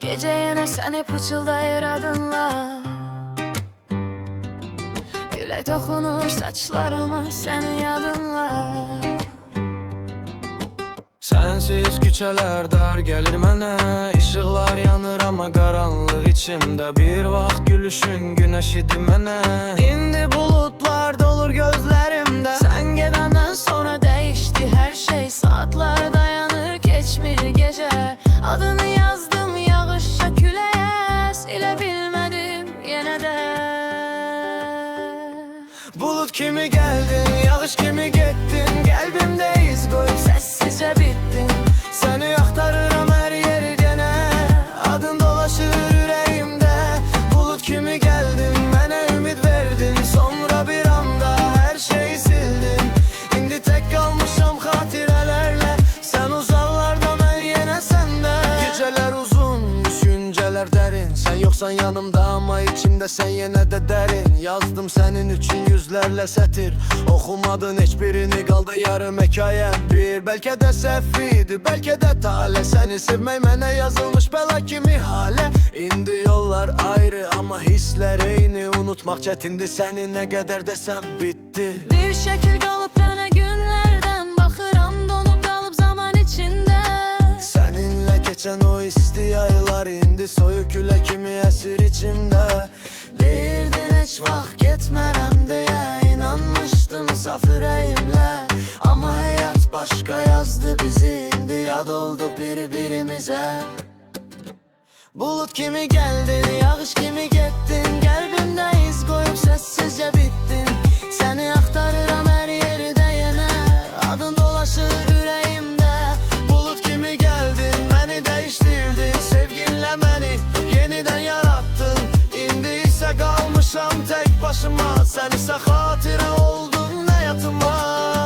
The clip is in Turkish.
Gece yine seni pıçıldayır adınla. Güle dokunur saçlarıma senin yadınla. Sensiz küçələr dar gəlir mənə, İşıqlar yanır amma qaranlıq içimdə. Bir vaxt gülüşün günəş idi mənə. İndi bulutlar dolur gözlərimdə. Sen gedenden sonra değişti her şey. Saatler dayanır geçmir gece. Adını yazdım yağışa küleye. Silebilmedim yine de. Bulut kimi geldin, yağış kimi gittin. Kalbimde iz koyup Sessizce bittin. seni aktarırım her yeri gene. Adın dolaşır yüreğimde. Bulut kimi geldin, bana ümit verdin. Sonra bir anda her şeyi sildin. İndi tek kalmışam hatirelerle. Sen uzaklarda, ben yine sende. Geceler uzun, düşünceler derin. Sen yoksan yanımda ama içimde sen yine de derin. Yazdım senin için yüzlerle setir. Okumadın hiçbirini, kaldı yarım hikayem bir. Belki de sefiydi, belki de tale. Seni sevmek mənə yazılmış bela kimi hale. İndi yollar ayrı ama hisler eyni. Unutmak çetindi seni, ne kadar desem bitti. Bir şekil kalıp döne günlerden. Bakıram donup kalıp zaman içinde. Seninle geçen o isti aylar indi soyuk küle kimi esir içimde. Bilirdin hiç vaxt getmərəm deyə inanmışdım saf ürəyimlə. Ama hayat başka yazdı bizi, indi yad oldu birbirimize. Bulut kimi geldin, yağış kimi gittin. Kalbimde iz koyup sessizce bittin. Seni aktarıram her yerde yine. Adın dolaşır yüreğimde. Bulut kimi geldin, beni değiştirdin. Sevginle beni yeniden yarattın. İndi ise kalmışam tek başıma. Sen ise hatıra oldun hayatıma.